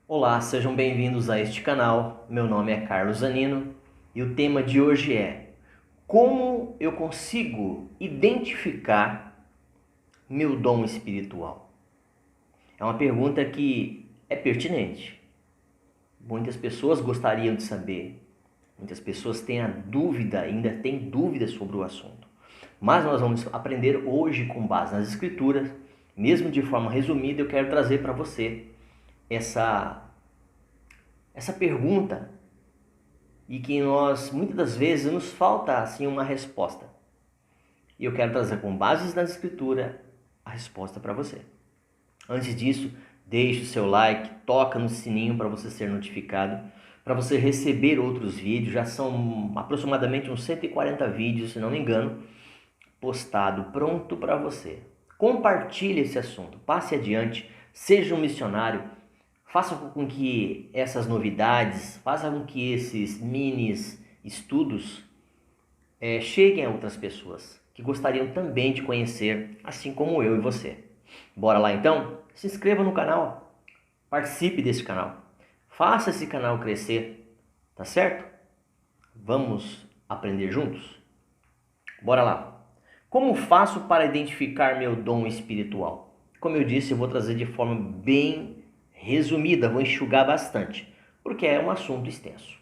Olá, sejam bem-vindos a este canal. Meu nome é Carlos Zanino e o tema de hoje é: como eu consigo identificar meu dom espiritual? É uma pergunta que é pertinente. Muitas pessoas gostariam de saber, muitas pessoas têm a dúvida, ainda têm dúvidas sobre o assunto. Mas nós vamos aprender hoje com base nas escrituras, mesmo de forma resumida. Eu quero trazer para você essa pergunta e que nós muitas das vezes nos falta assim uma resposta. E eu quero trazer com bases na escritura a resposta para você. Antes disso, deixe o seu like, toca no sininho para você ser notificado, para você receber outros vídeos. Já são aproximadamente uns 140 vídeos, se não me engano, postado pronto para você. Compartilhe esse assunto, passe adiante, seja um missionário. Faça com que essas novidades, faça com que esses mini estudos cheguem a outras pessoas que gostariam também de conhecer, assim como eu e você. Bora lá então? Se inscreva no canal, participe desse canal, faça esse canal crescer, tá certo? Vamos aprender juntos? Bora lá! Como faço para identificar meu dom espiritual? Como eu disse, eu vou trazer de forma bem resumida, vou enxugar bastante, porque é um assunto extenso.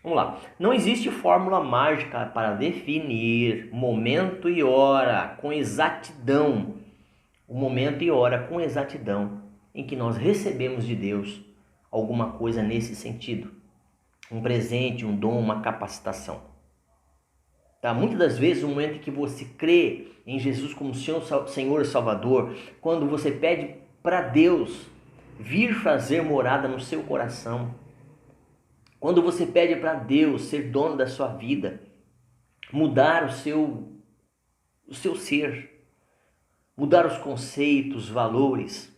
Vamos lá. Não existe fórmula mágica para definir momento e hora com exatidão. O momento e hora com exatidão em que nós recebemos de Deus alguma coisa nesse sentido. Um presente, um dom, uma capacitação. Tá? Muitas das vezes, no momento em que você crê em Jesus como Senhor e Salvador, quando você pede para Deus vir fazer morada no seu coração, quando você pede para Deus ser dono da sua vida, mudar o seu ser, mudar os conceitos, os valores,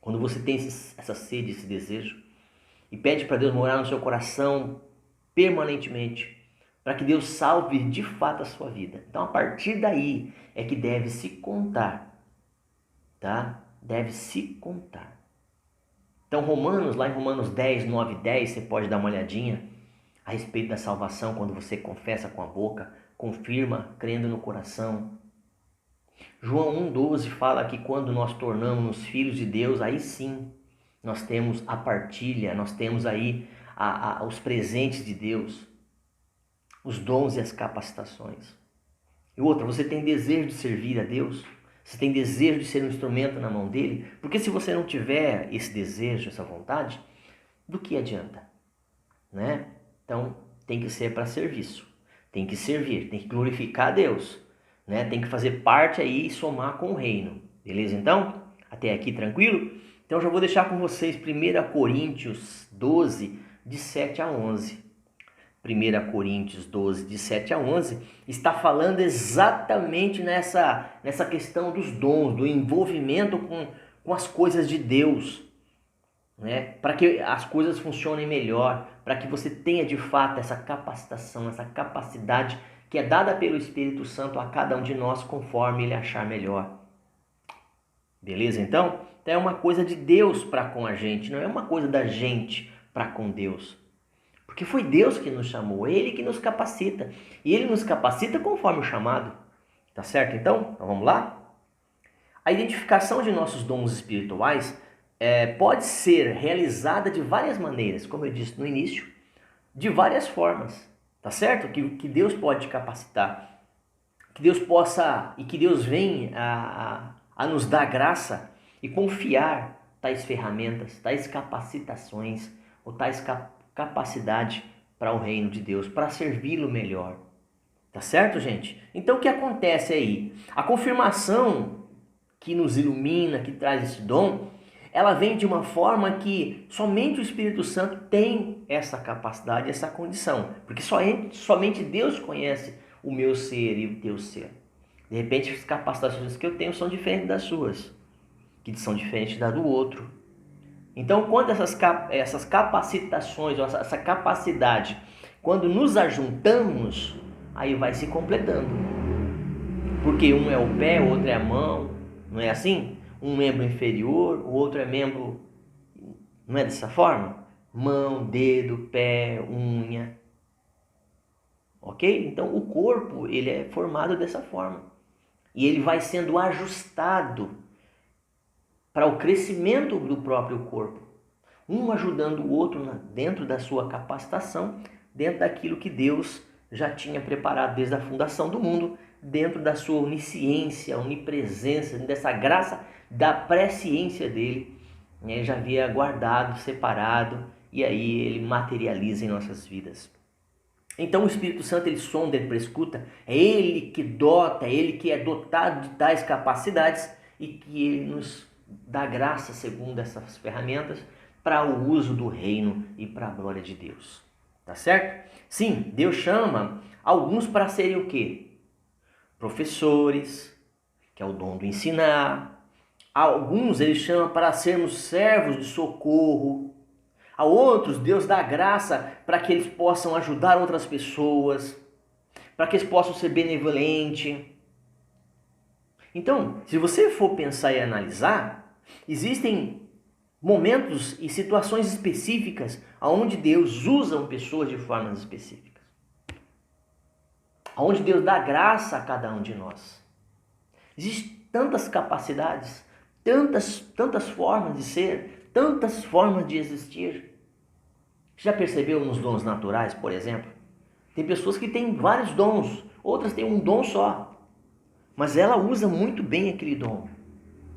quando você tem essa sede, esse desejo, e pede para Deus morar no seu coração permanentemente, para que Deus salve de fato a sua vida. Então, a partir daí é que deve se contar, tá? Deve se contar. Então, lá em Romanos 10, 9 e 10, você pode dar uma olhadinha a respeito da salvação, quando você confessa com a boca, confirma crendo no coração. João 1,12 fala que quando nós tornamos filhos de Deus, aí sim nós temos a partilha, nós temos aí os presentes de Deus, os dons e as capacitações. E outra, você tem desejo de servir a Deus? Você tem desejo de ser um instrumento na mão dele? Porque se você não tiver esse desejo, essa vontade, do que adianta? Né? Então, tem que ser para serviço. Tem que servir, tem que glorificar a Deus. Né? Tem que fazer parte aí e somar com o reino. Beleza então? Até aqui tranquilo? Então, já vou deixar com vocês 1 Coríntios 12, de 7 a 11. 1 Coríntios 12, de 7 a 11, está falando exatamente nessa questão dos dons, do envolvimento com as coisas de Deus, né? Para que as coisas funcionem melhor, para que você tenha de fato essa capacitação, essa capacidade que é dada pelo Espírito Santo a cada um de nós conforme ele achar melhor. Beleza então? Então é uma coisa de Deus para com a gente, não é uma coisa da gente para com Deus. Porque foi Deus que nos chamou, Ele que nos capacita. E Ele nos capacita conforme o chamado. Tá certo então? Então vamos lá? A identificação de nossos dons espirituais pode ser realizada de várias maneiras, como eu disse no início, de várias formas. Tá certo? Que Deus pode capacitar. Que Deus possa e que Deus venha a nos dar graça e confiar tais ferramentas, tais capacitações ou tais capacidade para o reino de Deus, para servi-lo melhor. Tá certo, gente? Então o que acontece aí? A confirmação que nos ilumina, que traz esse dom, ela vem de uma forma que somente o Espírito Santo tem essa capacidade, essa condição. Porque somente Deus conhece o meu ser e o teu ser. De repente as capacitações que eu tenho são diferentes das suas, que são diferentes da do outro. Então, quando essas capacitações, essa capacidade, quando nos ajuntamos, aí vai se completando. Porque um é o pé, o outro é a mão, não é assim? Um membro inferior, o outro é membro Não é dessa forma? Mão, dedo, pé, unha. Ok? Então o corpo ele é formado dessa forma. E ele vai sendo ajustado para o crescimento do próprio corpo. Um ajudando o outro dentro da sua capacitação, dentro daquilo que Deus já tinha preparado desde a fundação do mundo, dentro da sua onisciência, onipresença, dessa graça da presciência dele. Ele já havia guardado, separado, e aí ele materializa em nossas vidas. Então o Espírito Santo ele sonda, ele prescuta, é ele que dota, é ele que é dotado de tais capacidades e que ele nos dá graça segundo essas ferramentas para o uso do reino e para a glória de Deus. Tá certo? Sim, Deus chama alguns para serem o quê? Professores, que é o dom do ensinar. Alguns ele chama para sermos servos de socorro. A outros, Deus dá graça para que eles possam ajudar outras pessoas, para que eles possam ser benevolentes. Então, se você for pensar e analisar, existem momentos e situações específicas onde Deus usa pessoas de formas específicas. Onde Deus dá graça a cada um de nós. Existem tantas capacidades, tantas formas de ser, tantas formas de existir. Já percebeu nos dons naturais, por exemplo? Tem pessoas que têm vários dons, outras têm um dom só. Mas ela usa muito bem aquele dom,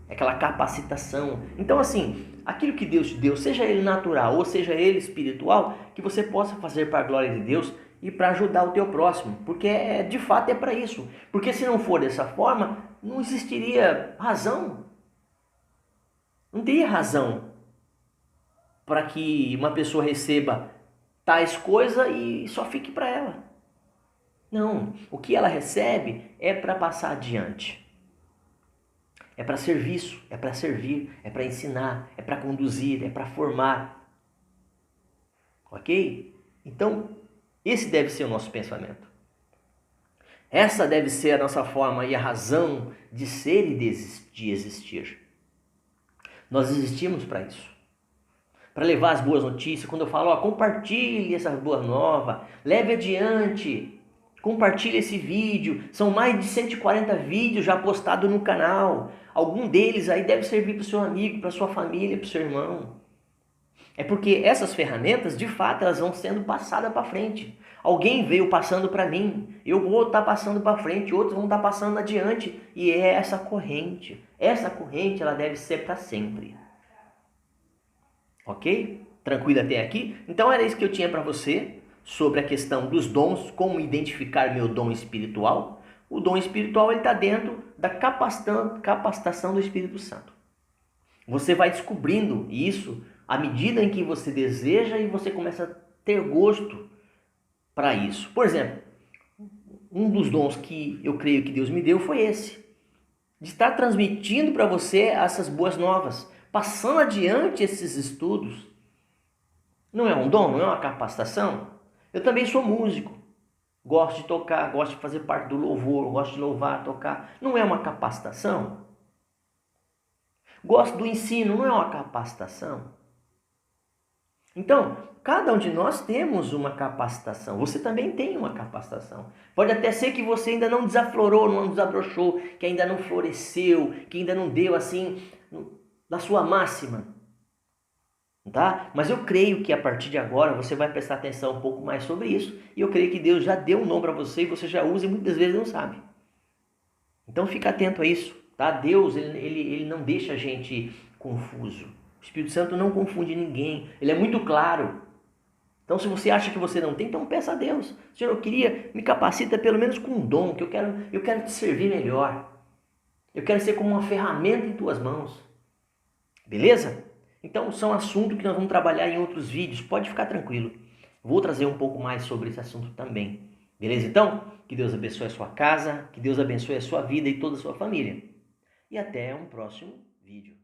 aquela capacitação. Então assim, aquilo que Deus te deu, seja ele natural ou seja ele espiritual, que você possa fazer para a glória de Deus e para ajudar o teu próximo. Porque de fato é para isso. Porque se não for dessa forma, não existiria razão. Não teria razão para que uma pessoa receba tais coisas e só fique para ela. Não, o que ela recebe é para passar adiante. É para serviço, é para servir, é para ensinar, é para conduzir, é para formar. Ok? Então, esse deve ser o nosso pensamento. Essa deve ser a nossa forma e a razão de ser e de existir. Nós existimos para isso. Para levar as boas notícias. Quando eu falo, compartilhe essa boa nova, leve adiante, compartilhe esse vídeo. São mais de 140 vídeos já postados no canal. Algum deles aí deve servir para o seu amigo, para a sua família, para o seu irmão. É porque essas ferramentas, de fato, elas vão sendo passadas para frente. Alguém veio passando para mim, eu vou estar passando para frente, outros vão estar passando adiante. E é essa corrente. Essa corrente ela deve ser para sempre. Ok? Tranquilo até aqui? Então era isso que eu tinha para você sobre a questão dos dons, como identificar meu dom espiritual. O dom espiritual está dentro da capacitação do Espírito Santo. Você vai descobrindo isso à medida em que você deseja e você começa a ter gosto para isso. Por exemplo, um dos dons que eu creio que Deus me deu foi esse. De estar transmitindo para você essas boas novas. Passando adiante esses estudos. Não é um dom? Não é uma capacitação? Eu também sou músico. Gosto de tocar, gosto de fazer parte do louvor, gosto de louvar, tocar. Não é uma capacitação? Gosto do ensino, não é uma capacitação? Então, cada um de nós temos uma capacitação. Você também tem uma capacitação. Pode até ser que você ainda não desaflorou, não desabrochou, que ainda não floresceu, que ainda não deu assim da sua máxima. Tá? Mas eu creio que a partir de agora você vai prestar atenção um pouco mais sobre isso. E eu creio que Deus já deu um nome para você e você já usa e muitas vezes não sabe. Então fica atento a isso. Tá? Deus ele não deixa a gente confuso. O Espírito Santo não confunde ninguém. Ele é muito claro. Então se você acha que você não tem, então peça a Deus. Senhor, eu queria, me capacita pelo menos com um dom, que eu quero te servir melhor. Eu quero ser como uma ferramenta em tuas mãos. Beleza? Então são assuntos que nós vamos trabalhar em outros vídeos. Pode ficar tranquilo. Vou trazer um pouco mais sobre esse assunto também. Beleza então? Que Deus abençoe a sua casa, que Deus abençoe a sua vida e toda a sua família. E até um próximo vídeo.